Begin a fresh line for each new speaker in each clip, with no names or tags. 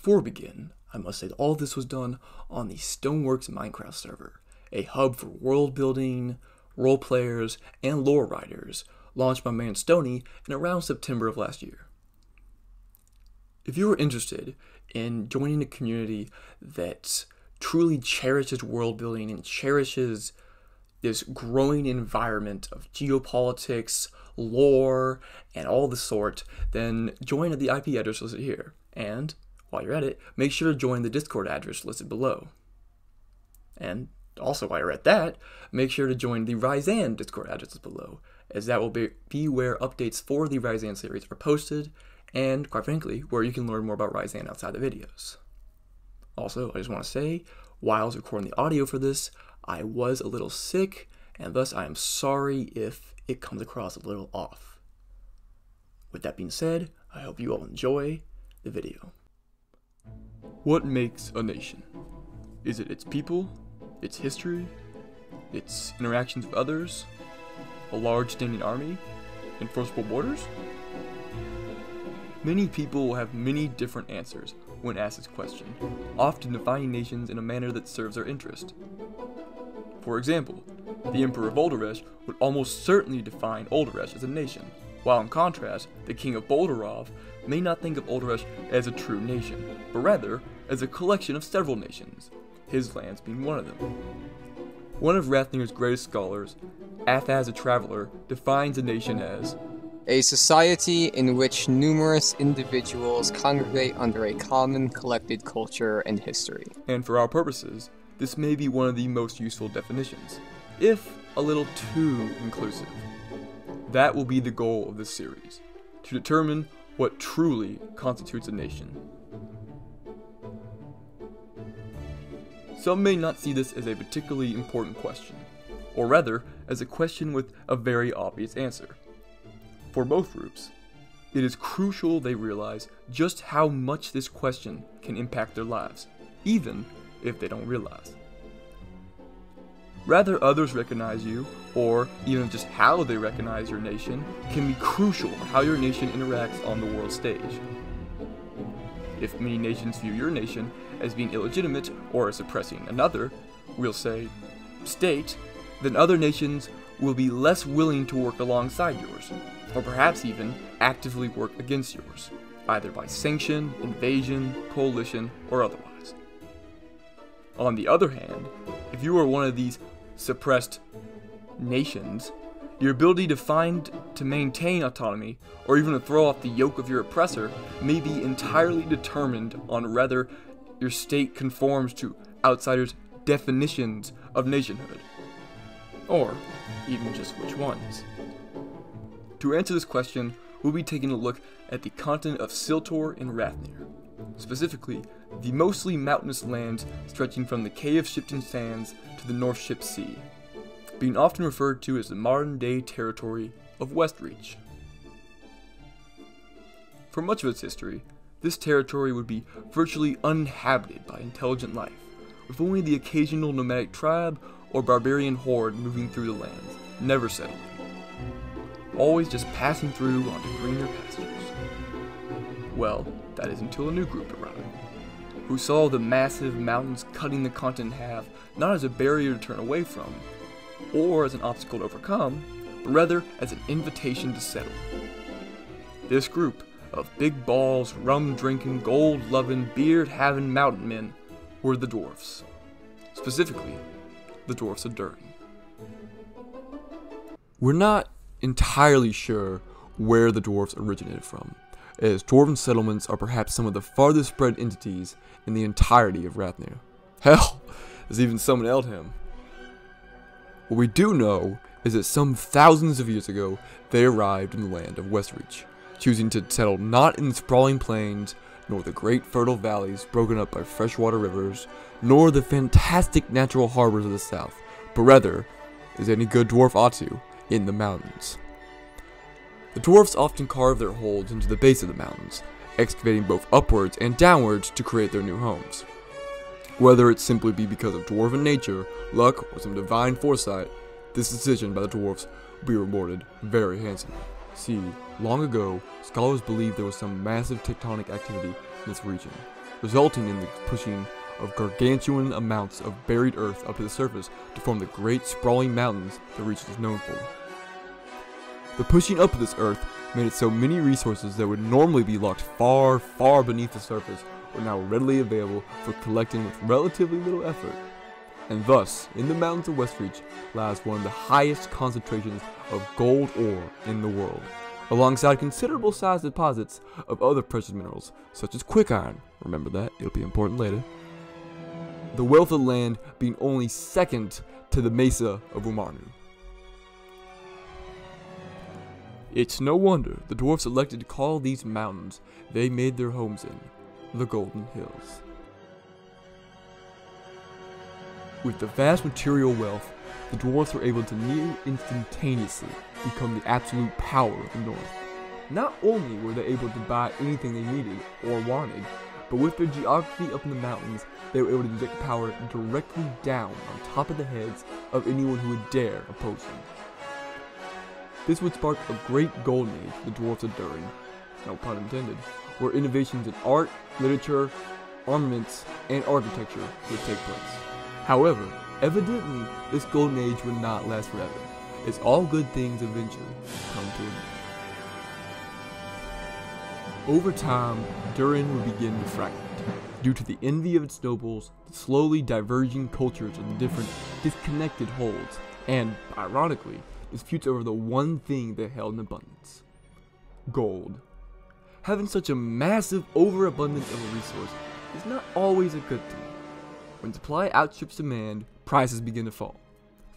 Before we begin, I must say that all of this was done on the Stoneworks Minecraft server, a hub for world building, role players, and lore writers, launched by my man Stony in around September of last year. If you are interested in joining a community that truly cherishes world building and cherishes this growing environment of geopolitics, lore, and all the sort, then join at the IP address listed here. And while you're at it, make sure to join the Discord address listed below. And also while you're at that, make sure to join the RYZAN Discord address below, as that will be where updates for the RYZAN series are posted, and quite frankly, where you can learn more about RYZAN outside the videos. Also, I just want to say, while I was recording the audio for this, I was a little sick, and thus I am sorry if it comes across a little off. With that being said, I hope you all enjoy the video. What makes a nation? Is it its people, its history, its interactions with others, a large standing army, enforceable borders? Many people will have many different answers when asked this question, often defining nations in a manner that serves their interest. For example, the Emperor of Oldoresh would almost certainly define Oldoresh as a nation, while in contrast, the King of Boldarov may not think of Oldoresh as a true nation, but rather as a collection of several nations, his lands being one of them. One of Rathnir's greatest scholars, Athas the Traveler, defines a nation as
a society in which numerous individuals congregate under a common collected culture and history.
And for our purposes, this may be one of the most useful definitions, if a little too inclusive. That will be the goal of this series, to determine what truly constitutes a nation. Some may not see this as a particularly important question, or rather, as a question with a very obvious answer. For both groups, it is crucial they realize just how much this question can impact their lives, even if they don't realize. Rather others recognize you, or even just how they recognize your nation, can be crucial for how your nation interacts on the world stage. If many nations view your nation as being illegitimate or as oppressing another, we'll say, state, then other nations will be less willing to work alongside yours, or perhaps even actively work against yours, either by sanction, invasion, coalition, or otherwise. On the other hand, if you are one of these suppressed nations, your ability to maintain autonomy, or even to throw off the yoke of your oppressor, may be entirely determined on whether your state conforms to outsiders' definitions of nationhood, or even just which ones. To answer this question, we'll be taking a look at the continent of Siltor and Rathnir, specifically the mostly mountainous lands stretching from the Cay of Shipton Sands to the North Ship Sea, being often referred to as the modern-day territory of Westreach. For much of its history, this territory would be virtually uninhabited by intelligent life, with only the occasional nomadic tribe or barbarian horde moving through the lands, never settling, always just passing through onto greener pastures. Well, that is until a new group arrived, who saw the massive mountains cutting the continent in half not as a barrier to turn away from, or as an obstacle to overcome, but rather as an invitation to settle. This group of big balls, rum-drinking, gold-loving, beard-having mountain men were the dwarfs. Specifically, the dwarfs of Durin. We're not entirely sure where the dwarfs originated from, as dwarven settlements are perhaps some of the farthest spread entities in the entirety of Rathnir. Hell, there's even some in Eldham. What we do know is that some thousands of years ago, they arrived in the land of Westreach, choosing to settle not in the sprawling plains, nor the great fertile valleys broken up by freshwater rivers, nor the fantastic natural harbors of the south, but rather, as any good dwarf ought to, in the mountains. The dwarfs often carve their holds into the base of the mountains, excavating both upwards and downwards to create their new homes. Whether it simply be because of dwarven nature, luck, or some divine foresight, this decision by the dwarfs will be rewarded very handsomely. See, long ago, scholars believed there was some massive tectonic activity in this region, resulting in the pushing of gargantuan amounts of buried earth up to the surface to form the great sprawling mountains the region is known for. The pushing up of this earth made it so many resources that would normally be locked far, far beneath the surface were now readily available for collecting with relatively little effort. And thus, in the mountains of Westreach lies one of the highest concentrations of gold ore in the world, alongside considerable sized deposits of other precious minerals, such as quickiron. Remember that, it'll be important later. The wealth of land being only second to the Mesa of Umarnu. It's no wonder the dwarfs elected to call these mountains they made their homes in the Golden Hills. With the vast material wealth, the dwarfs were able to near instantaneously become the absolute power of the North. Not only were they able to buy anything they needed or wanted, but with their geography up in the mountains, they were able to inject power directly down on top of the heads of anyone who would dare oppose them. This would spark a great golden age for the dwarfs of Durin, no pun intended, where innovations in art, literature, armaments, and architecture would take place. However, evidently, this golden age would not last forever, as all good things eventually come to an end. Over time, Durin would begin to fragment, due to the envy of its nobles, the slowly diverging cultures of the different disconnected holds, and, ironically, disputes over the one thing they held in abundance: gold. Having such a massive overabundance of a resource is not always a good thing. When supply outstrips demand, prices begin to fall.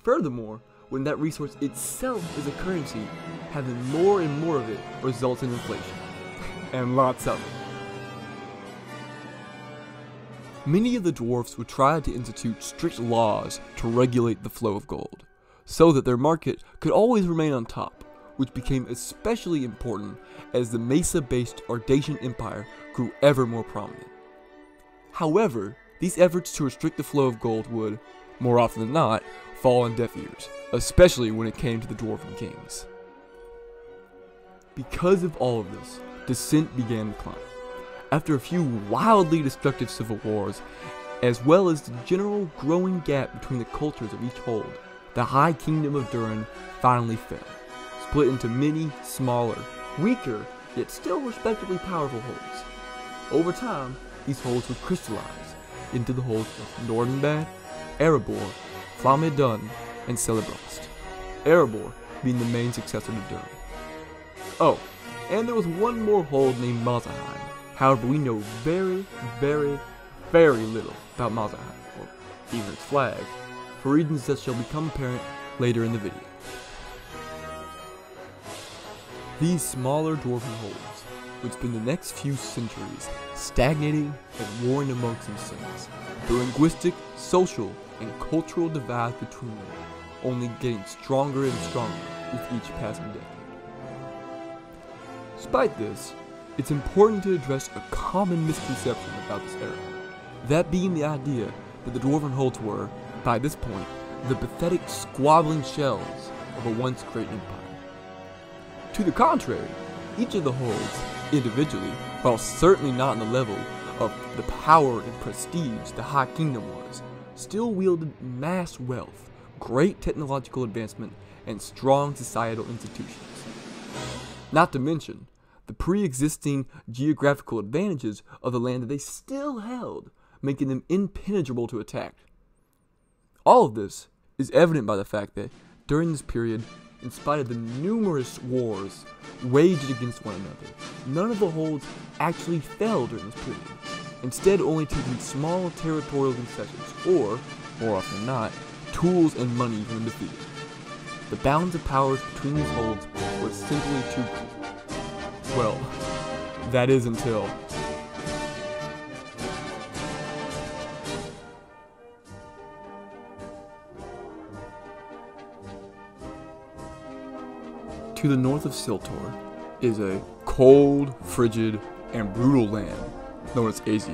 Furthermore, when that resource itself is a currency, having more and more of it results in inflation. And lots of it. Many of the dwarfs would try to institute strict laws to regulate the flow of gold, so that their market could always remain on top, which became especially important as the Mesa-based Ardatian Empire grew ever more prominent. However, these efforts to restrict the flow of gold would, more often than not, fall on deaf ears, especially when it came to the dwarven kings. Because of all of this, dissent began to climb. After a few wildly destructive civil wars, as well as the general growing gap between the cultures of each hold, the High Kingdom of Durin finally fell, split into many smaller, weaker, yet still respectably powerful holds. Over time, these holds would crystallize into the holds of Nordenbad, Erebor, Flamedun, and Celebrast, Erebor being the main successor to Durin. Oh, and there was one more hold named Mazaheim. However, we know very, very, very little about Mazaheim, or even its flag, for reasons that shall become apparent later in the video. These smaller dwarven holds would spend the next few centuries stagnating and warring amongst themselves, the linguistic, social, and cultural divides between them only getting stronger and stronger with each passing decade. Despite this, it's important to address a common misconception about this era, that being the idea that the dwarven holds were, by this point, the pathetic squabbling shells of a once great empire. To the contrary, each of the holds, individually, while certainly not on the level of the power and prestige the High Kingdom was, still wielded mass wealth, great technological advancement, and strong societal institutions. Not to mention the pre-existing geographical advantages of the land that they still held, making them impenetrable to attack. All of this is evident by the fact that during this period, in spite of the numerous wars waged against one another, none of the holds actually fell during this period, instead only taking small territorial concessions or, more often than not, tools and money from the defeated. The balance of powers between these holds was simply too cruel. Well, that is until... To the north of Siltor is a cold, frigid, and brutal land known as Asia.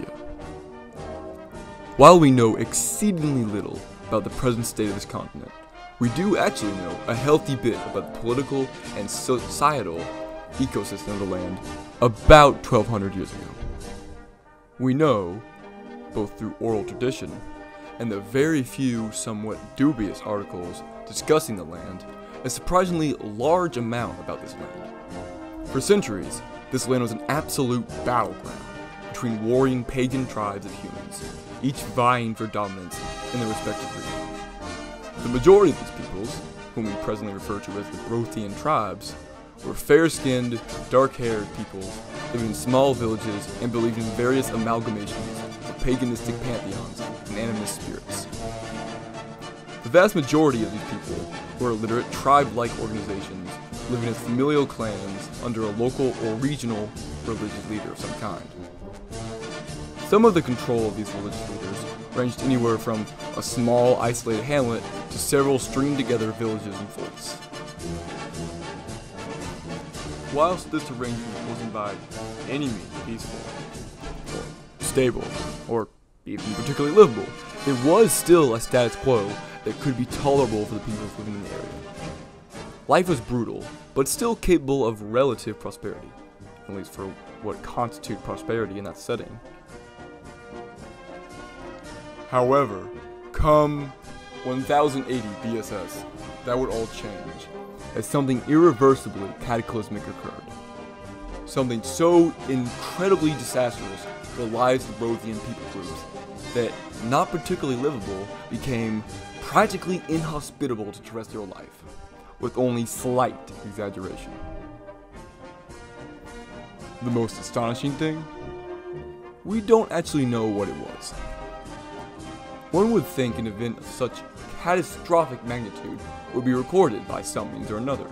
While we know exceedingly little about the present state of this continent, we do actually know a healthy bit about the political and societal ecosystem of the land about 1200 years ago. We know, both through oral tradition and the very few somewhat dubious articles discussing the land, a surprisingly large amount about this land. For centuries, this land was an absolute battleground between warring pagan tribes of humans, each vying for dominance in their respective region. The majority of these peoples, whom we presently refer to as the Brothian tribes, were fair-skinned, dark-haired peoples living in small villages and believed in various amalgamations of paganistic pantheons and animist spirits. The vast majority of these people were illiterate tribe-like organizations living as familial clans under a local or regional religious leader of some kind. Some of the control of these religious leaders ranged anywhere from a small isolated hamlet to several stringed-together villages and forts. Whilst this arrangement wasn't by any means peaceful, or stable, or even particularly livable, it was still a status quo that could be tolerable for the peoples living in the area. Life was brutal, but still capable of relative prosperity, at least for what constituted prosperity in that setting. However, come 1080 BSS, that would all change, as something irreversibly cataclysmic occurred. Something so incredibly disastrous for the lives of the Brothian people groups that, not particularly livable, became practically inhospitable to terrestrial life, with only slight exaggeration. The most astonishing thing? We don't actually know what it was. One would think an event of such catastrophic magnitude would be recorded by some means or another.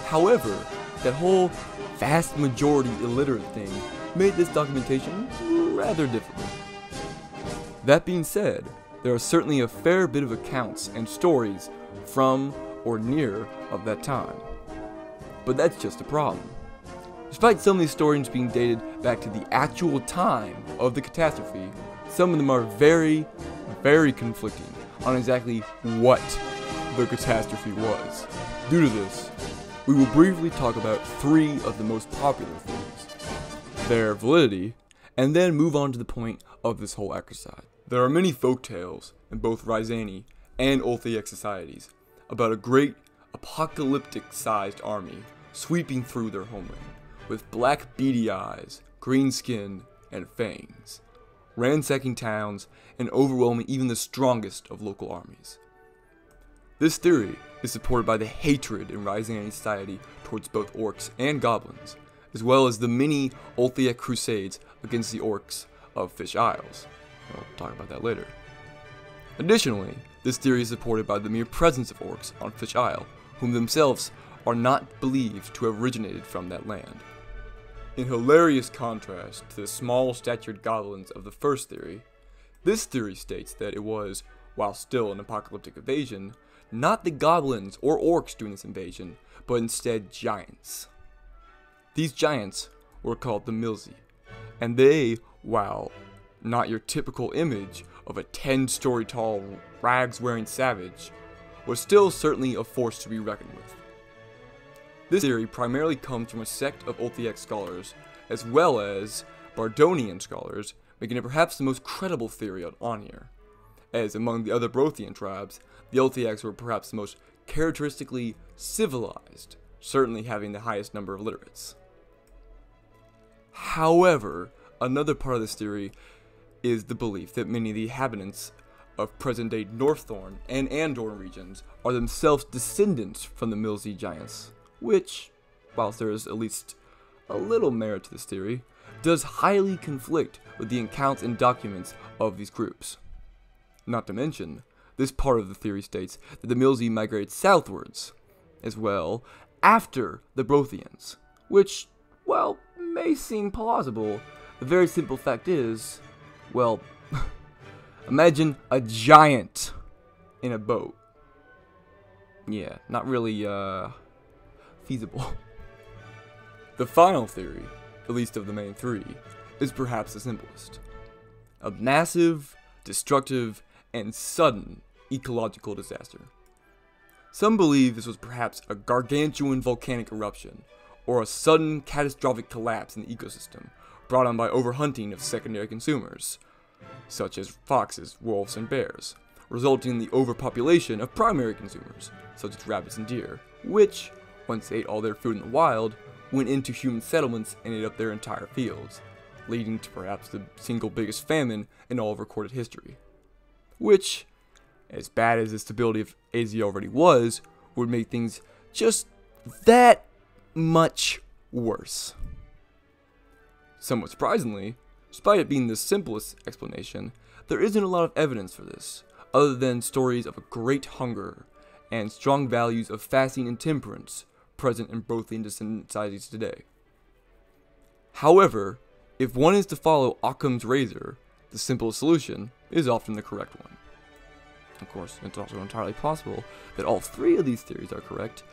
However, that whole vast majority illiterate thing made this documentation rather difficult. That being said, there are certainly a fair bit of accounts and stories from or near of that time. But that's just a problem. Despite some of these stories being dated back to the actual time of the catastrophe, some of them are very, very conflicting on exactly what the catastrophe was. Due to this, we will briefly talk about three of the most popular theories, their validity, and then move on to the point of this whole exercise. There are many folktales in both RYZAN and Ulthiec societies about a great apocalyptic-sized army sweeping through their homeland, with black beady eyes, green skin, and fangs, ransacking towns and overwhelming even the strongest of local armies. This theory is supported by the hatred in RYZAN society towards both orcs and goblins, as well as the many Ulthiec crusades against the orcs of Fish Isles. We'll talk about that later. Additionally, this theory is supported by the mere presence of orcs on Fish Isle, whom themselves are not believed to have originated from that land. In hilarious contrast to the small-statured goblins of the first theory, this theory states that it was, while still an apocalyptic invasion, not the goblins or orcs doing this invasion, but instead giants. These giants were called the Milzi, and they, while not your typical image of a 10-story tall, rags-wearing savage, was still certainly a force to be reckoned with. This theory primarily comes from a sect of Ulthiec scholars, as well as Bardonian scholars, making it perhaps the most credible theory on here, as among the other Brothian tribes, the Ulthiacs were perhaps the most characteristically civilized, certainly having the highest number of literates. However, another part of this theory is the belief that many of the inhabitants of present-day Norththorn and Andorn regions are themselves descendants from the Milzi giants, which, whilst there is at least a little merit to this theory, does highly conflict with the accounts and documents of these groups. Not to mention, this part of the theory states that the Milzi migrated southwards, as well, after the Brothians, which, well, may seem plausible. The very simple fact is, well, imagine a giant in a boat. Yeah, not really, feasible. The final theory, at least of the main three, is perhaps the simplest. A massive, destructive, and sudden ecological disaster. Some believe this was perhaps a gargantuan volcanic eruption, or a sudden catastrophic collapse in the ecosystem, brought on by overhunting of secondary consumers, such as foxes, wolves, and bears, resulting in the overpopulation of primary consumers, such as rabbits and deer, which, once they ate all their food in the wild, went into human settlements and ate up their entire fields, leading to perhaps the single biggest famine in all of recorded history. Which, as bad as the stability of Asia already was, would make things just that much worse. Somewhat surprisingly, despite it being the simplest explanation, there isn't a lot of evidence for this, other than stories of a great hunger and strong values of fasting and temperance present in Brothian descendant societies today. However, if one is to follow Occam's razor, the simplest solution is often the correct one. Of course, it's also entirely possible that all three of these theories are correct,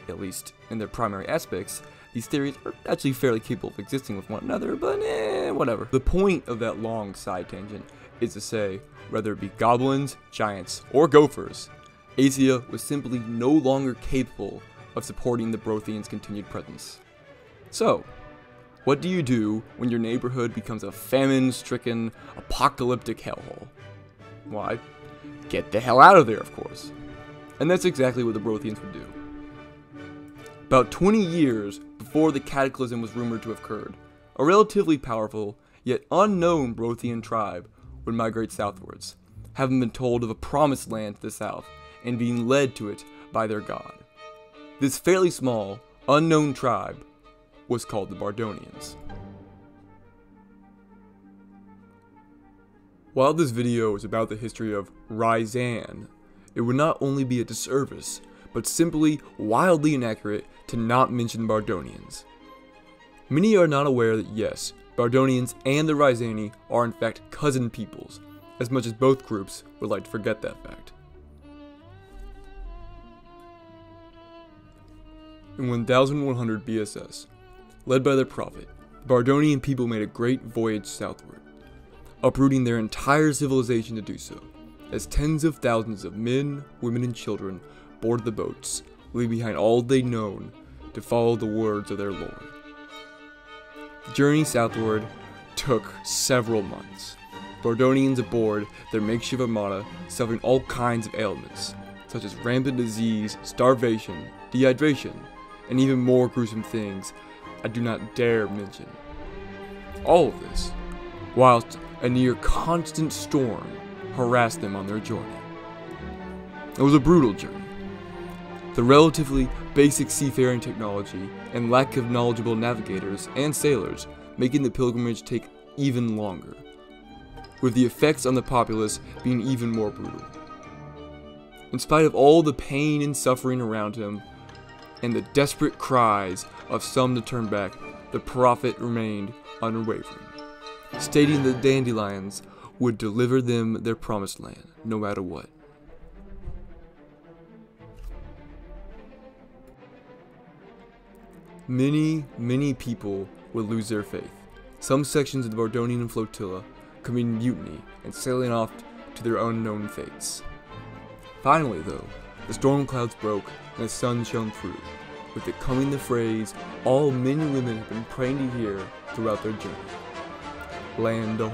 at least in their primary aspects. These theories are actually fairly capable of existing with one another, but whatever. The point of that long side tangent is to say, whether it be goblins, giants, or gophers, Asia was simply no longer capable of supporting the Brothians' continued presence. So, what do you do when your neighborhood becomes a famine-stricken, apocalyptic hellhole? Why, get the hell out of there, of course. And that's exactly what the Brothians would do. About 20 years before the cataclysm was rumored to have occurred, a relatively powerful, yet unknown Brothian tribe would migrate southwards, having been told of a promised land to the south, and being led to it by their god. This fairly small, unknown tribe was called the Bardonians. While this video is about the history of RYZAN, it would not only be a disservice, but simply wildly inaccurate to not mention Bardonians. Many are not aware that yes, Bardonians and the RYZANi are in fact cousin peoples, as much as both groups would like to forget that fact. In 1100 BSS, led by their prophet, the Bardonian people made a great voyage southward, uprooting their entire civilization to do so, as tens of thousands of men, women, and children boarded the boats, leaving behind all they'd known to follow the words of their Lord. The journey southward took several months. Bardonians aboard their makeshift armada suffering all kinds of ailments, such as rampant disease, starvation, dehydration, and even more gruesome things I do not dare mention. All of this, whilst a near constant storm harassed them on their journey. It was a brutal journey. The relatively basic seafaring technology and lack of knowledgeable navigators and sailors making the pilgrimage take even longer, with the effects on the populace being even more brutal. In spite of all the pain and suffering around him, and the desperate cries of some to turn back, the prophet remained unwavering, stating that dandelions would deliver them their promised land, no matter what. Many people would lose their faith. Some sections of the Bardonian flotilla committing mutiny and sailing off to their unknown fates. Finally, though, the storm clouds broke and the sun shone through, with it coming the phrase all men and women have been praying to hear throughout their journey: Land ahoy.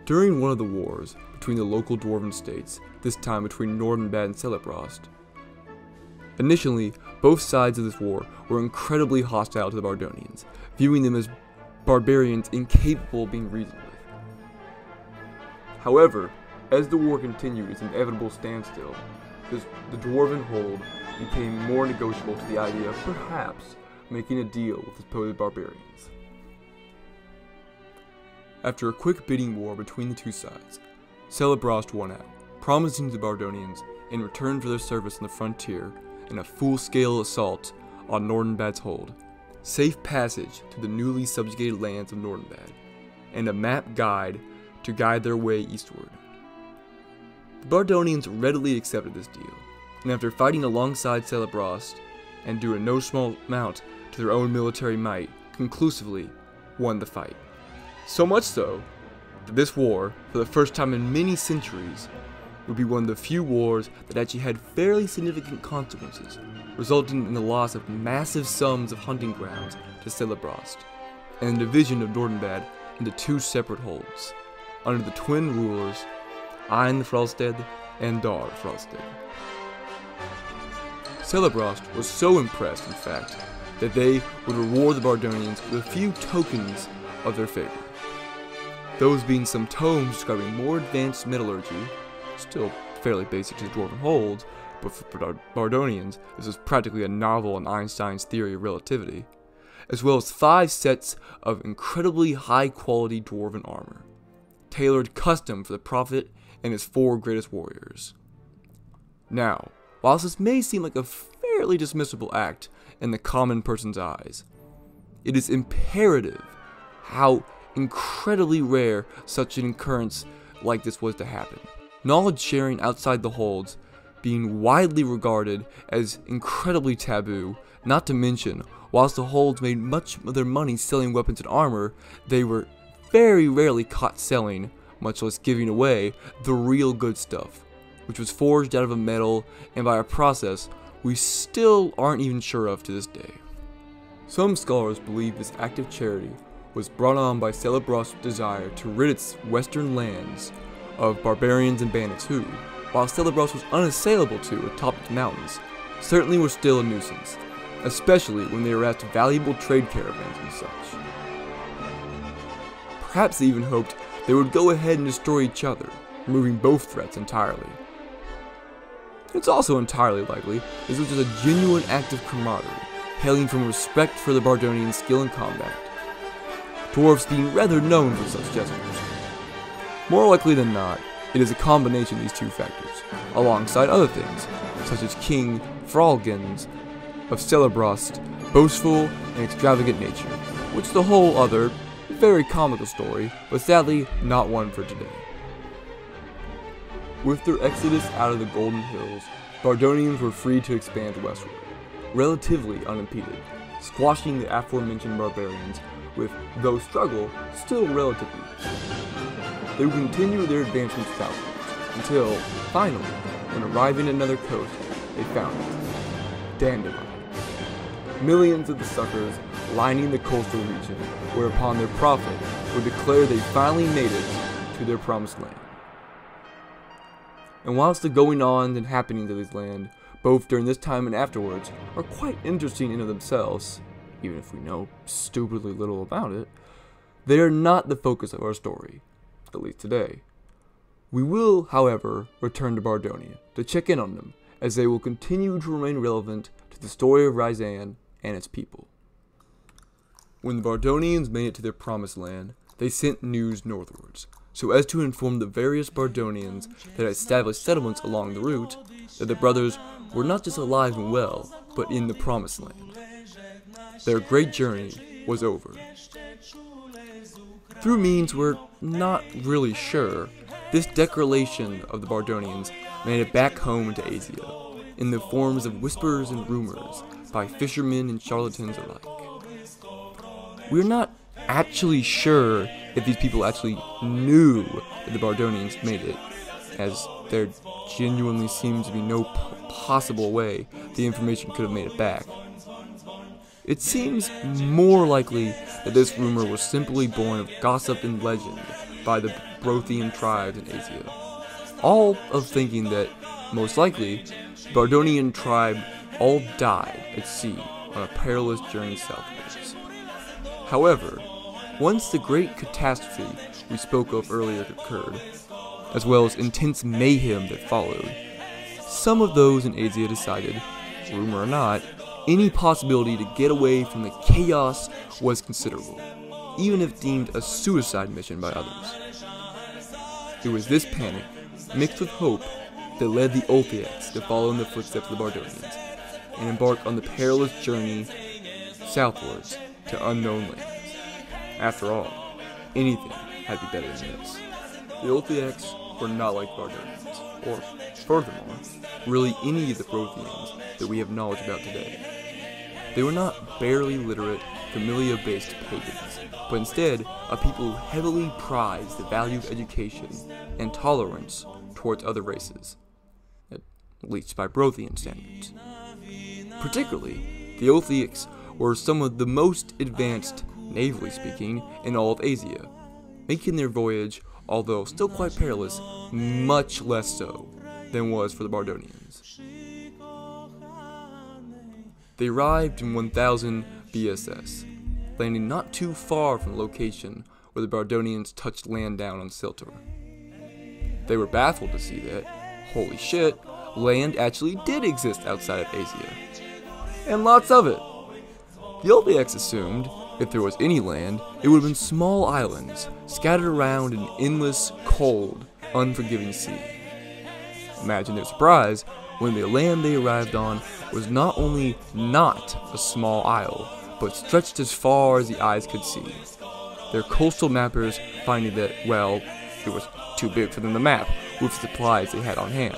During one of the wars between the local dwarven states, this time between Nordenbad and Celebrast, initially, both sides of this war were incredibly hostile to the Bardonians, viewing them as barbarians incapable of being reasoned with. However, as the war continued its inevitable standstill, the dwarven hold became more negotiable to the idea of perhaps making a deal with the supposed barbarians. After a quick bidding war between the two sides, Celebrast won out, promising to the Bardonians, in return for their service on the frontier in a full-scale assault on Nordenbad's hold, safe passage to the newly subjugated lands of Nordenbad, and a map guide to guide their way eastward. The Bardonians readily accepted this deal, and after fighting alongside Celebrast and due in no small amount to their own military might, conclusively won the fight. So much so that this war, for the first time in many centuries, would be one of the few wars that actually had fairly significant consequences, resulting in the loss of massive sums of hunting grounds to Celebrast, and the division of Dordenbad into two separate holds, under the twin rulers Ein Frosted and Dar Frosted. Celebrast was so impressed, in fact, that they would reward the Bardonians with a few tokens of their favor. Those being some tomes describing more advanced metallurgy, still fairly basic to the Dwarven holds, but for Bardonians, this was practically a novel on Einstein's theory of relativity, as well as 5 sets of incredibly high-quality Dwarven armor, tailored custom for the Prophet and his 4 greatest warriors. Now, whilst this may seem like a fairly dismissible act in the common person's eyes, it is imperative how incredibly rare such an occurrence like this was to happen. Knowledge sharing outside the holds being widely regarded as incredibly taboo, not to mention, whilst the holds made much of their money selling weapons and armor, they were very rarely caught selling, much less giving away, the real good stuff, which was forged out of a metal and by a process we still aren't even sure of to this day. Some scholars believe this act of charity was brought on by Celebrast's desire to rid its western lands of barbarians and bandits who, while Celebrast was unassailable to atop its mountains, certainly were still a nuisance, especially when they harassed valuable trade caravans and such. Perhaps they even hoped they would go ahead and destroy each other, removing both threats entirely. It's also entirely likely this was just a genuine act of camaraderie, hailing from respect for the Bardonian skill in combat, dwarves being rather known for such gestures. More likely than not, it is a combination of these two factors, alongside other things, such as King Fralgen's of Celebrast boastful and extravagant nature, which is a whole other, very comical story, but sadly not one for today. With their exodus out of the Golden Hills, Bardonians were free to expand westward, relatively unimpeded, squashing the aforementioned barbarians with, though struggle, still relatively. They would continue their advancement southwards, until, finally, when arriving at another coast, they found it, Dandelion. Millions of the suckers lining the coastal region, whereupon their prophet would declare they finally made it to their promised land. And whilst the going-ons and happenings of this land, both during this time and afterwards, are quite interesting in of themselves, even if we know stupidly little about it, they are not the focus of our story, at least today. We will, however, return to Bardonia to check in on them, as they will continue to remain relevant to the story of RYZAN and its people. When the Bardonians made it to their promised land, they sent news northwards, so as to inform the various Bardonians that had established settlements along the route that the brothers were not just alive and well, but in the promised land. Their great journey was over. Through means we're not really sure, this declaration of the Bardonians made it back home to Asia, in the forms of whispers and rumors by fishermen and charlatans alike. We're not actually sure if these people actually knew that the Bardonians made it, as there genuinely seems to be no possible way the information could have made it back. It seems more likely that this rumor was simply born of gossip and legend by the Brothian tribes in Asia, all of thinking that, most likely, the Bardonian tribe all died at sea on a perilous journey southwards. However, once the great catastrophe we spoke of earlier occurred, as well as intense mayhem that followed, some of those in Asia decided, rumor or not, any possibility to get away from the chaos was considerable, even if deemed a suicide mission by others. It was this panic, mixed with hope, that led the Olthiacs to follow in the footsteps of the Bardonians, and embark on the perilous journey southwards to unknown lands. After all, anything had to be better than this. The Olthiacs were not like Bardonians, or, furthermore, really any of the Brothians that we have knowledge about today. they were not barely literate, familia-based pagans, but instead a people who heavily prized the value of education and tolerance towards other races, at least by Brothian standards. Particularly, the Othniaks were some of the most advanced, navally speaking, in all of Asia, making their voyage, although still quite perilous, much less so than was for the Bardonians. They arrived in 1000 BSS, landing not too far from the location where the Bardonians touched land down on Siltor. They were baffled to see that, holy shit, land actually did exist outside of Asia. And lots of it. The Othniaks assumed, if there was any land, it would have been small islands, scattered around an endless, cold, unforgiving sea. Imagine their surprise when the land they arrived on was not only not a small isle, but stretched as far as the eyes could see. Their coastal mappers finding that, well, it was too big for them to map with the supplies they had on hand.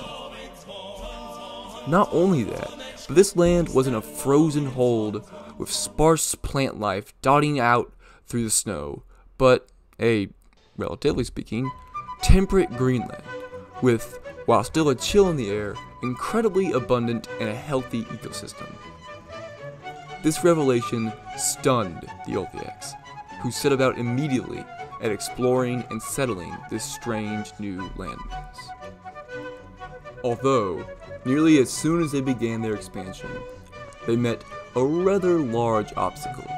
Not only that, but this land wasn't a frozen hold with sparse plant life dotting out through the snow, but a, relatively speaking, temperate Greenland, with, while still a chill in the air, incredibly abundant and a healthy ecosystem. This revelation stunned the Othniaks, who set about immediately at exploring and settling this strange new landmass. Although, nearly as soon as they began their expansion, they met a rather large obstacle.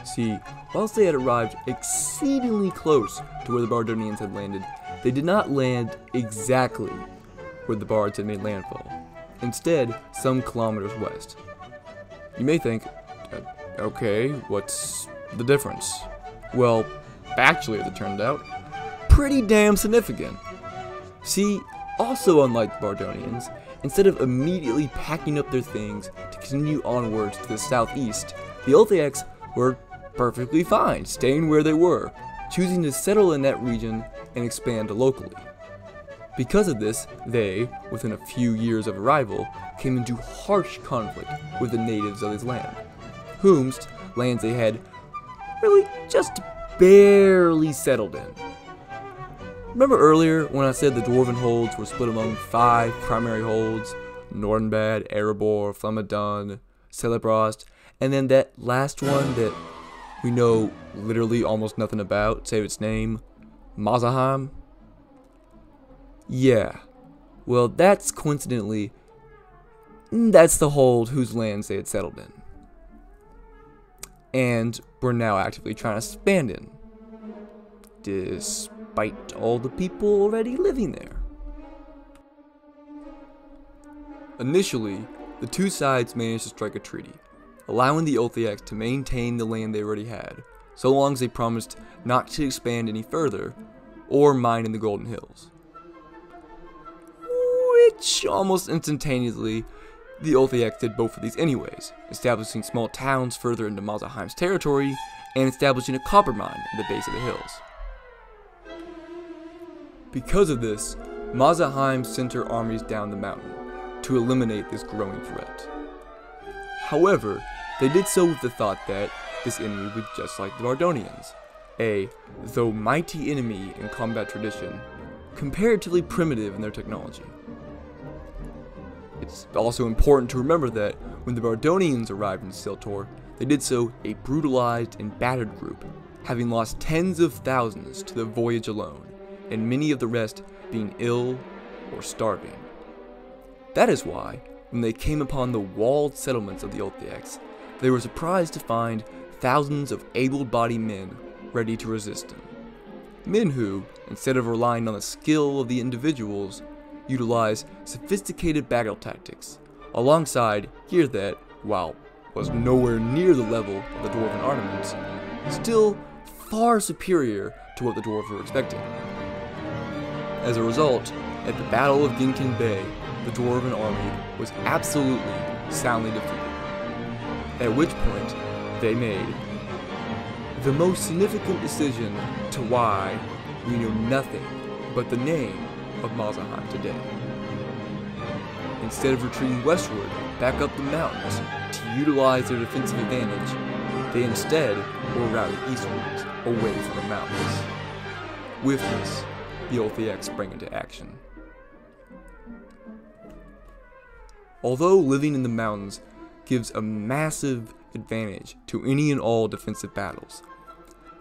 See, whilst they had arrived exceedingly close to where the Bardonians had landed, they did not land exactly where the Bards had made landfall, instead some kilometers west. You may think, okay, what's the difference? Well, actually, as it turned out, pretty damn significant. See, also unlike the Bardonians, instead of immediately packing up their things to continue onwards to the southeast, the Othniaks were perfectly fine staying where they were, choosing to settle in that region and expand locally. Because of this, they, within a few years of arrival, came into harsh conflict with the natives of this land, whomst lands they had really just barely settled in. Remember earlier when I said the Dwarven holds were split among 5 primary holds, Nordenbad, Erebor, Flamadun, Celebrast, and then that last one that we know literally almost nothing about, save its name, Mazahheim? Yeah, well that's coincidentally, that's the hold whose lands they had settled in. And we're now actively trying to expand in, despite all the people already living there. Initially, the two sides managed to strike a treaty, allowing the Othniaks to maintain the land they already had, so long as they promised not to expand any further or mine in the Golden Hills. Which, almost instantaneously, the Othniaks did both of these anyways, establishing small towns further into Mazahheim's territory and establishing a copper mine at the base of the hills. Because of this, Mazahheim sent her armies down the mountain to eliminate this growing threat. However, they did so with the thought that this enemy would just like the Bardonians, a, though mighty enemy in combat tradition, comparatively primitive in their technology. It's also important to remember that when the Bardonians arrived in Siltor, they did so a brutalized and battered group, having lost tens of thousands to the voyage alone, and many of the rest being ill or starving. That is why, when they came upon the walled settlements of the Othniaks, they were surprised to find thousands of able-bodied men ready to resist them. Men who, instead of relying on the skill of the individuals, utilize sophisticated battle tactics, alongside gear that, while was nowhere near the level of the Dwarven armaments, still far superior to what the Dwarves were expecting. As a result, at the Battle of Ginken Bay, the Dwarven army was absolutely soundly defeated, at which point they made the most significant decision to why we know nothing but the name of Mazahheim today. In instead of retreating westward, back up the mountains, to utilize their defensive advantage, they instead were routed eastwards, away from the mountains. With this, the Orthodox sprang into action. Although living in the mountains gives a massive advantage to any and all defensive battles,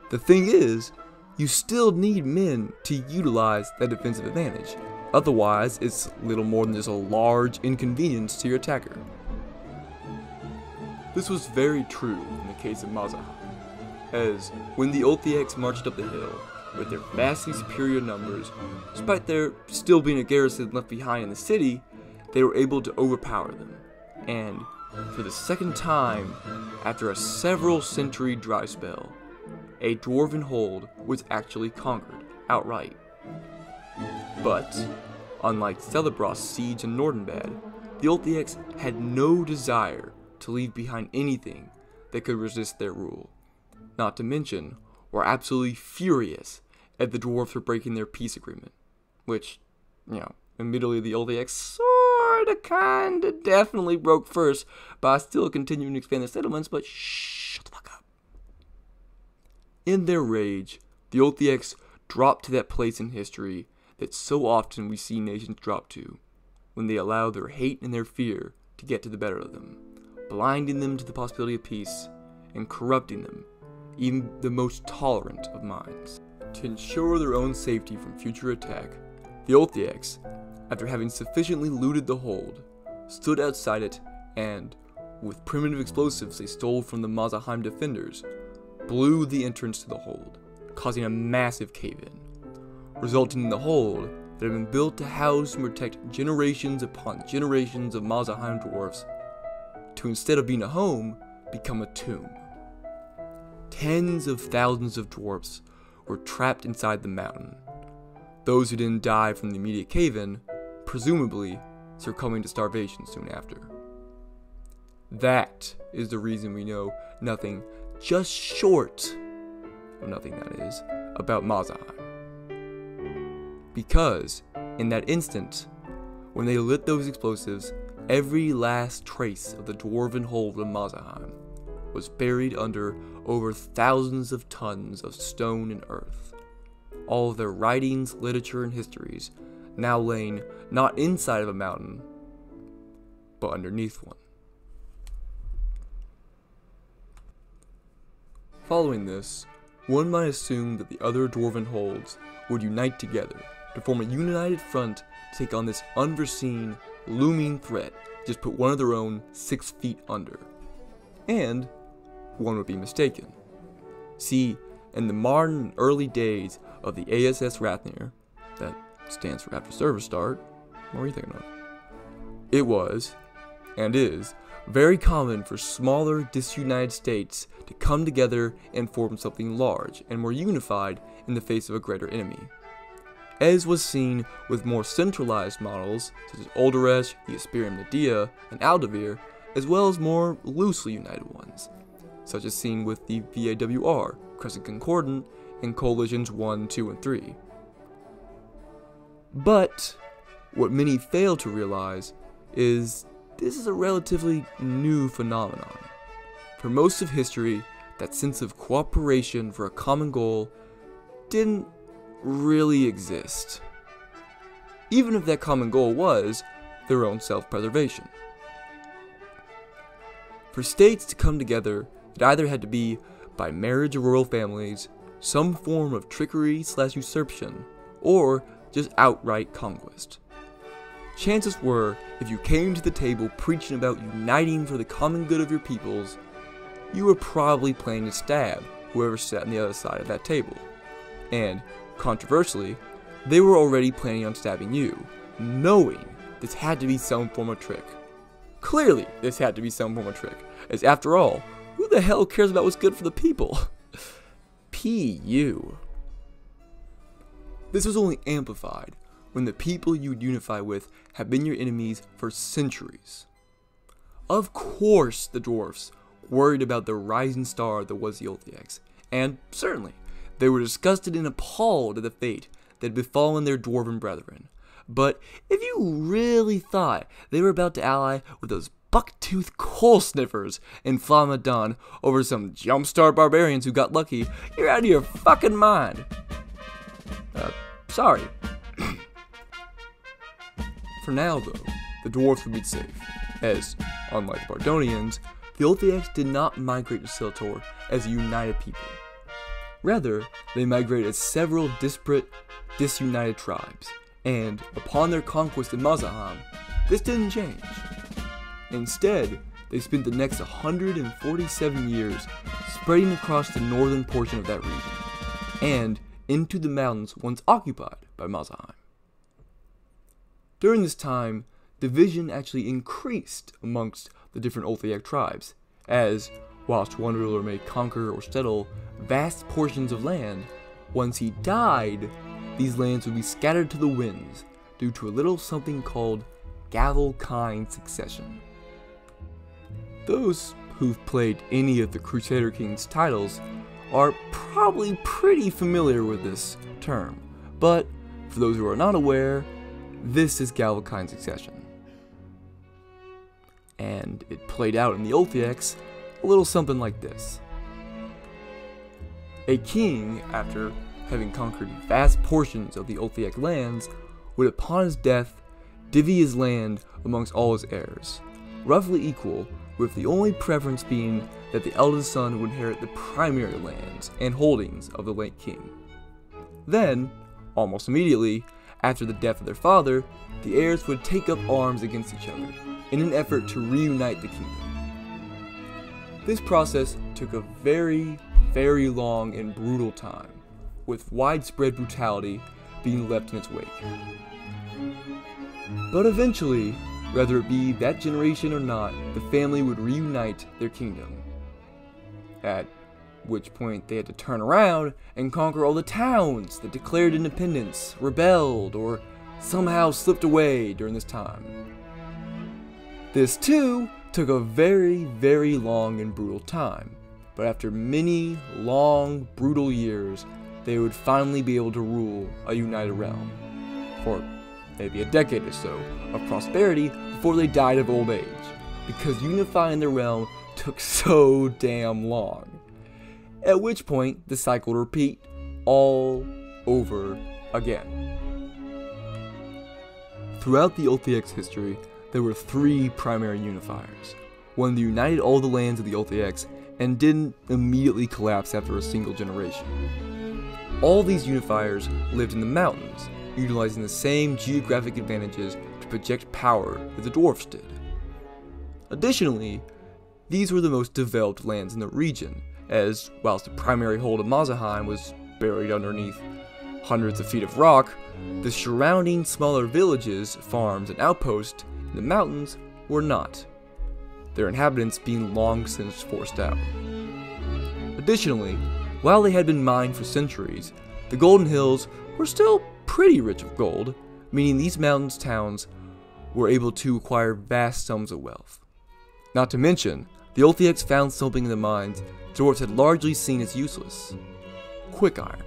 the thing is, you still need men to utilize that defensive advantage. Otherwise, it's little more than just a large inconvenience to your attacker. This was very true in the case of Mazahan, as when the Orthodox marched up the hill with their vastly superior numbers, despite there still being a garrison left behind in the city, they were able to overpower them, and for the second time after a several century dry spell, a dwarven hold was actually conquered outright. But, unlike Celebros's siege in Nordenbad, the Orthodox had no desire to leave behind anything that could resist their rule. Not to mention, were absolutely furious at the dwarves for breaking their peace agreement, which, admittedly the Orthodox sorta kinda definitely broke first by still continuing to expand their settlements, but shut the fuck up. In their rage, the Orthodox dropped to that place in history that so often we see nations drop to, when they allow their hate and their fear to get to the better of them, blinding them to the possibility of peace, and corrupting them, even the most tolerant of minds. To ensure their own safety from future attack, the Orthodox, after having sufficiently looted the hold, stood outside it and, with primitive explosives they stole from the Mazaheim defenders, blew the entrance to the hold, causing a massive cave-in, resulting in the hold that had been built to house and protect generations upon generations of Mazaheim dwarfs to, instead of being a home, become a tomb. Tens of thousands of dwarfs were trapped inside the mountain, those who didn't die from the immediate cave-in, presumably succumbing to starvation soon after. That is the reason we know nothing, just short of nothing that is, about Mazaheim. Because, in that instant, when they lit those explosives, every last trace of the dwarven hold of Mazaheim was buried under over thousands of tons of stone and earth. All of their writings, literature, and histories now laying not inside of a mountain, but underneath one. Following this, one might assume that the other dwarven holds would unite together to form a united front to take on this unforeseen, looming threat, just put one of their own 6 feet under. And one would be mistaken. See, in the modern and early days of the ASS Rathnir, that stands for after service start, what were you thinking of? It was, and is, very common for smaller, disunited states to come together and form something large and more unified in the face of a greater enemy. As was seen with more centralized models, such as Olderesh, the Siberian Medea, and Aldavir, as well as more loosely united ones, such as seen with the VAWR, Crescent Concordant, and Coalitions 1, 2, and 3. But, what many fail to realize is this is a relatively new phenomenon. For most of history, that sense of cooperation for a common goal didn't really exist, even if that common goal was their own self-preservation. For states to come together, it either had to be by marriage of royal families, some form of trickery/usurpation, or just outright conquest. Chances were, if you came to the table preaching about uniting for the common good of your peoples, you were probably planning to stab whoever sat on the other side of that table. And, controversially, they were already planning on stabbing you, knowing this had to be some form of trick. Clearly, this had to be some form of trick, as after all, who the hell cares about what's good for the people? P.U. This was only amplified when the people you would unify with had been your enemies for centuries. Of course the dwarfs worried about the rising star that was the Orthodox, and certainly they were disgusted and appalled at the fate that had befallen their dwarven brethren. But if you really thought they were about to ally with those buck-toothed coal sniffers in Flamadan over some jumpstart barbarians who got lucky, you're out of your fucking mind. Sorry. For now, though, the dwarves would be safe, as, unlike the Bardonians, the Ulthiacs did not migrate to Siltor as a united people. Rather, they migrated as several disparate, disunited tribes, and, upon their conquest in Mazahan, this didn't change. Instead, they spent the next 147 years spreading across the northern portion of that region, and into the mountains once occupied by Mazahan. During this time, division actually increased amongst the different Ulthiac tribes, as, whilst one ruler may conquer or settle vast portions of land, once he died, these lands would be scattered to the winds due to a little something called Gavel-Kind succession. Those who've played any of the Crusader King's titles are probably pretty familiar with this term, but for those who are not aware, this is Gavel-Kind succession. And it played out in the Ulthiacs a little something like this. A king, after having conquered vast portions of the Ulthiac lands, would upon his death divvy his land amongst all his heirs, roughly equal, with the only preference being that the eldest son would inherit the primary lands and holdings of the late king. Then, almost immediately, after the death of their father, the heirs would take up arms against each other in an effort to reunite the kingdom. This process took a very, very long and brutal time, with widespread brutality being left in its wake. But eventually, whether it be that generation or not, the family would reunite their kingdom. At which point they had to turn around and conquer all the towns that declared independence, rebelled, or somehow slipped away during this time. This too took a very, very long and brutal time, but after many long, brutal years, they would finally be able to rule a united realm, for maybe a decade or so of prosperity before they died of old age, because unifying the realm took so damn long. At which point, the cycle would repeat all over again. Throughout the Ulthiacs' history, there were three primary unifiers, one that united all the lands of the Ulthiacs and didn't immediately collapse after a single generation. All these unifiers lived in the mountains, utilizing the same geographic advantages to project power that the dwarfs did. Additionally, these were the most developed lands in the region, as whilst the primary hold of Mazahan was buried underneath hundreds of feet of rock, the surrounding smaller villages, farms, and outposts in the mountains were not, their inhabitants being long since forced out. Additionally, while they had been mined for centuries, the Golden Hills were still pretty rich of gold, meaning these mountains towns were able to acquire vast sums of wealth. Not to mention, the Ulthiacs found something in the mines dwarves had largely seen as useless: quick iron.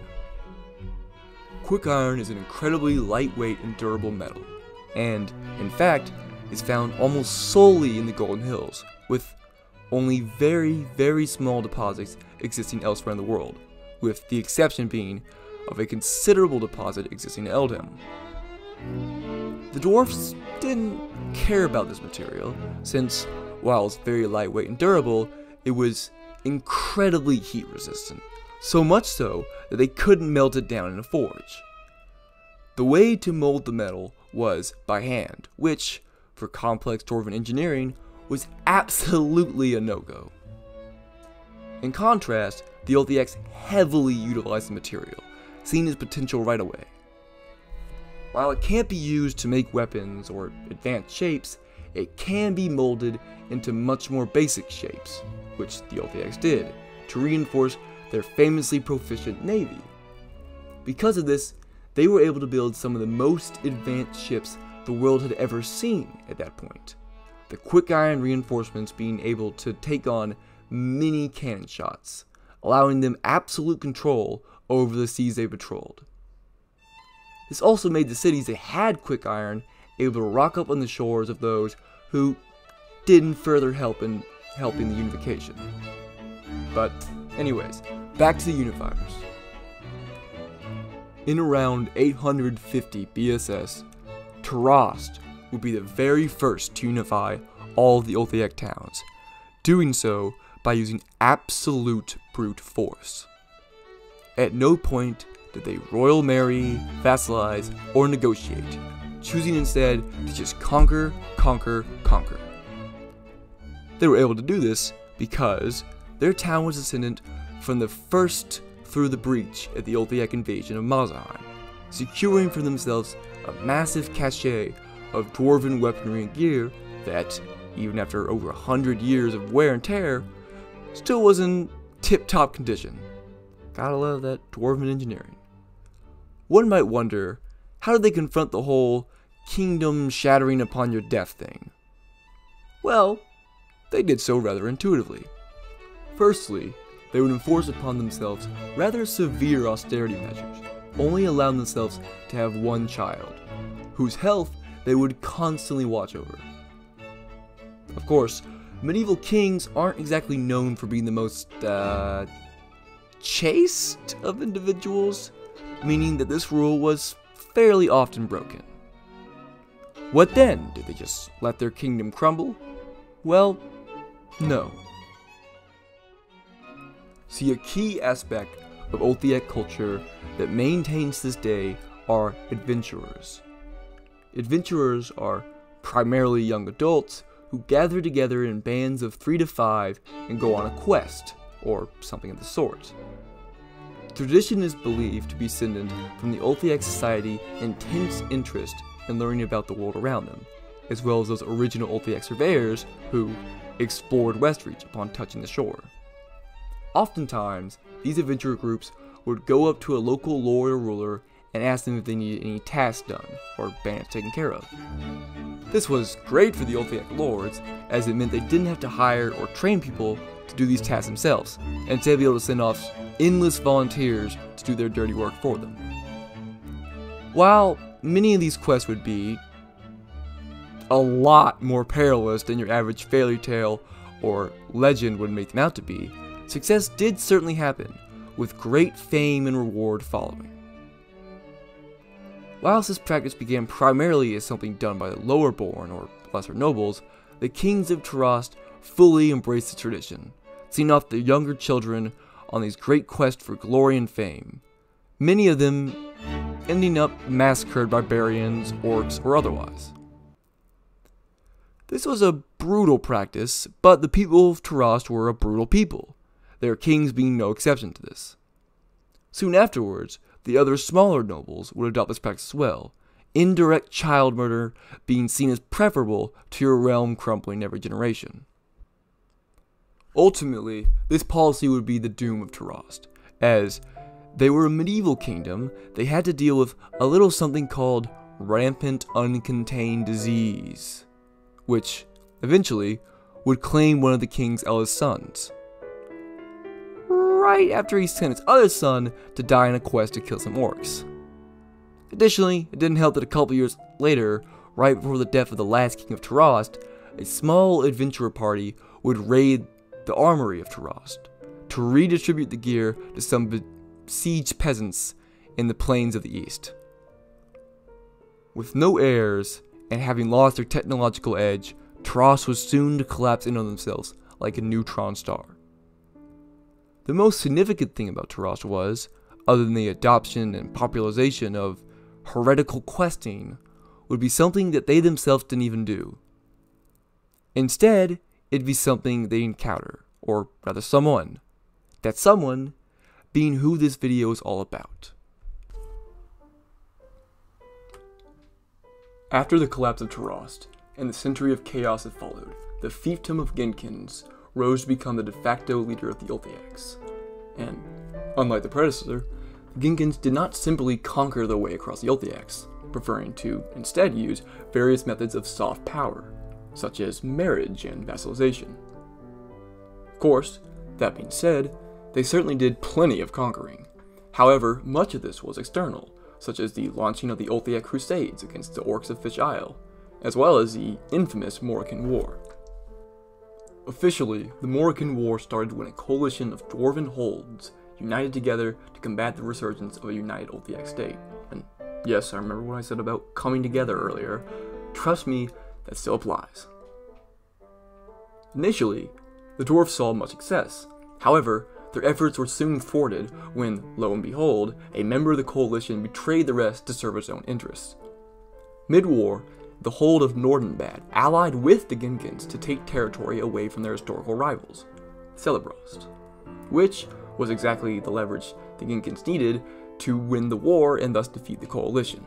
Quick iron is an incredibly lightweight and durable metal, and, in fact, is found almost solely in the Golden Hills, with only very, very small deposits existing elsewhere in the world, with the exception being of a considerable deposit existing in Eldham. The dwarfs didn't care about this material, since, while it's very lightweight and durable, it was incredibly heat resistant, so much so that they couldn't melt it down in a forge. The way to mold the metal was by hand, which, for complex dwarven engineering, was absolutely a no-go. In contrast, the Ulthiacs heavily utilized the material, seen as potential right away. While it can't be used to make weapons or advanced shapes, it can be molded into much more basic shapes, which the Ulthiacs did, to reinforce their famously proficient navy. Because of this, they were able to build some of the most advanced ships the world had ever seen at that point, the quick iron reinforcements being able to take on many cannon shots, allowing them absolute control over the seas they patrolled. This also made the cities that had quick iron able to rock up on the shores of those who didn't further help in helping the unification. But anyways, back to the unifiers. In around 850 BSS, Tarast would be the very first to unify all of the Othnic towns, doing so by using absolute brute force. At no point did they royal marry, vassalize, or negotiate, choosing instead to just conquer, conquer, conquer. They were able to do this because their town was descendant from the first through the breach at the Othnic invasion of Mazaheim, securing for themselves a massive cache of dwarven weaponry and gear that, even after over 100 years of wear and tear, still was in tip-top condition. Gotta love that dwarven engineering. One might wonder, how did they confront the whole kingdom shattering upon your death thing? Well, they did so rather intuitively. Firstly, they would enforce upon themselves rather severe austerity measures, only allowing themselves to have one child, whose health they would constantly watch over. Of course, medieval kings aren't exactly known for being the most, chaste of individuals, meaning that this rule was fairly often broken. What then? Did they just let their kingdom crumble? Well, no. See, a key aspect of Othnic culture that maintains this day are adventurers. Adventurers are primarily young adults who gather together in bands of 3 to 5 and go on a quest, or something of the sort. Tradition is believed to be descended from the Othnic society's intense interest in learning about the world around them, as well as those original Othnic surveyors who explored Westreach upon touching the shore. Oftentimes, these adventurer groups would go up to a local lord or ruler and ask them if they needed any tasks done, or bandits taken care of. This was great for the Othnic lords, as it meant they didn't have to hire or train people to do these tasks themselves, and instead be able to send off endless volunteers to do their dirty work for them. While many of these quests would be a lot more perilous than your average fairy tale or legend would make them out to be, success did certainly happen, with great fame and reward following. Whilst this practice began primarily as something done by the lower born or lesser nobles, the kings of Tarast fully embraced the tradition, sending off their younger children on these great quests for glory and fame, many of them ending up massacred by barbarians, orcs, or otherwise. This was a brutal practice, but the people of Tarast were a brutal people, their kings being no exception to this. Soon afterwards, the other smaller nobles would adopt this practice as well, indirect child murder being seen as preferable to your realm crumbling every generation. Ultimately, this policy would be the doom of Tarast, as they were a medieval kingdom. They had to deal with a little something called rampant uncontained disease, which eventually would claim one of the king's eldest sons, right after he sent his other son to die in a quest to kill some orcs. Additionally, it didn't help that a couple years later, right before the death of the last king of Tarast, a small adventurer party would raid the armory of Tarast to redistribute the gear to some besieged peasants in the plains of the east. With no heirs and having lost their technological edge, Tarast was soon to collapse in on themselves like a neutron star. The most significant thing about Tarast was, other than the adoption and popularization of heretical questing, would be something that they themselves didn't even do. Instead, it'd be something they encounter, or rather someone. That someone being who this video is all about. After the collapse of Tarast, and the century of chaos that followed, the fiefdom of Genkins rose to become the de facto leader of the Othnics. And, unlike the predecessor, the Genkins did not simply conquer their way across the Othnics, preferring to instead use various methods of soft power, such as marriage and vassalization. Of course, that being said, they certainly did plenty of conquering. However, much of this was external, such as the launching of the Olthiac Crusades against the Orcs of Fish Isle, as well as the infamous Morrican War. Officially, the Morrican War started when a coalition of dwarven holds united together to combat the resurgence of a united Olthiac state. And yes, I remember what I said about coming together earlier. Trust me, that still applies. Initially, the dwarves saw much success. However, their efforts were soon thwarted when, lo and behold, a member of the coalition betrayed the rest to serve his own interests. Mid-war, the hold of Nordenbad allied with the Ginkins to take territory away from their historical rivals, Celebrost, which was exactly the leverage the Ginkins needed to win the war and thus defeat the coalition.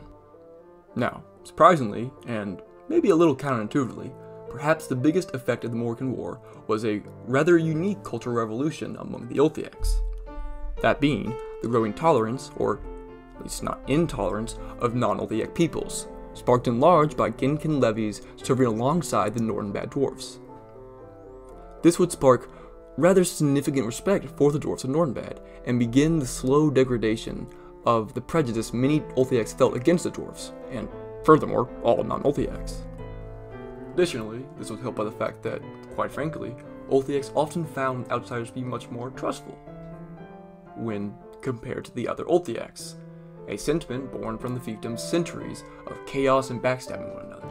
Now, surprisingly, and maybe a little counterintuitively, perhaps the biggest effect of the Morrican War was a rather unique cultural revolution among the Olthiacs. That being the growing tolerance, or at least not intolerance, of non-Olthiac peoples, sparked in large by Ginkin levies serving alongside the Nordenbad dwarfs. This would spark rather significant respect for the dwarfs of Nordenbad, and begin the slow degradation of the prejudice many Olthiacs felt against the dwarfs, and furthermore, all non-Olthiacs. Additionally, this was helped by the fact that, quite frankly, Olthiacs often found outsiders to be much more trustful when compared to the other Olthiacs, a sentiment born from the fiefdom's centuries of chaos and backstabbing one another.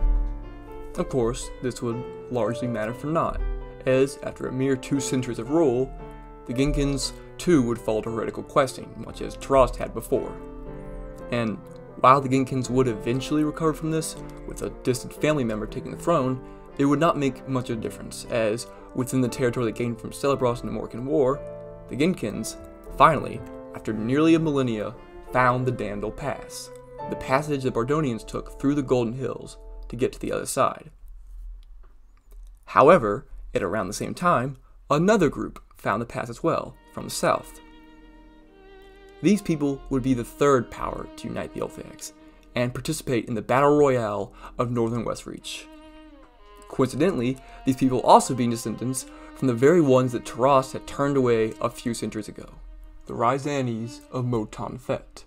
Of course, this would largely matter for naught, as, after a mere 2 centuries of rule, the Ginkins too would fall to heretical questing, much as Tarast had before. And while the Ginkins would eventually recover from this, with a distant family member taking the throne, it would not make much of a difference, as, within the territory they gained from Celebros in the Morrican War, the Ginkins, finally, after nearly a millennia, found the Dandel Pass, the passage the Bardonians took through the Golden Hills to get to the other side. However, at around the same time, another group found the pass as well, from the south. These people would be the third power to unite the Olthiacs, and participate in the battle royale of northern Westreach. Coincidentally, these people also being descendants from the very ones that Tarast had turned away a few centuries ago, the RYZANs of Motonfet.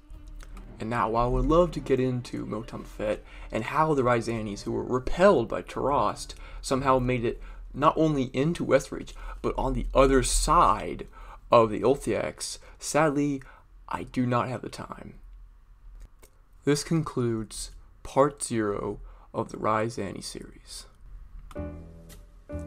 And now, while I would love to get into Motonfet and how the RYZANs who were repelled by Tarast somehow made it not only into Westreach, but on the other side of the Olthiacs, sadly, I do not have the time. This concludes part 0 of the RYZAN series.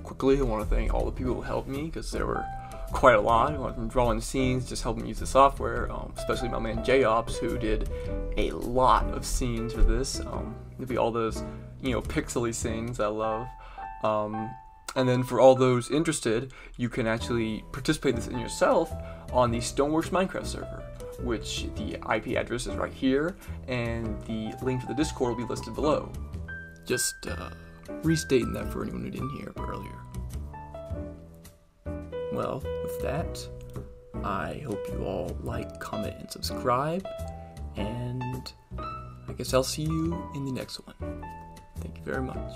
Quickly, I want to thank all the people who helped me, because there were quite a lot. I went from drawing scenes, just helping me use the software, especially my man J-Ops, who did a lot of scenes for this. It'd be all those, pixely scenes I love. And then for all those interested, you can actually participate in this in yourself on the Stoneworks Minecraft server, which the IP address is right here, and the link to the Discord will be listed below. Just restating that for anyone who didn't hear it earlier. Well, with that, I hope you all like, comment, and subscribe, and I guess I'll see you in the next one. Thank you very much.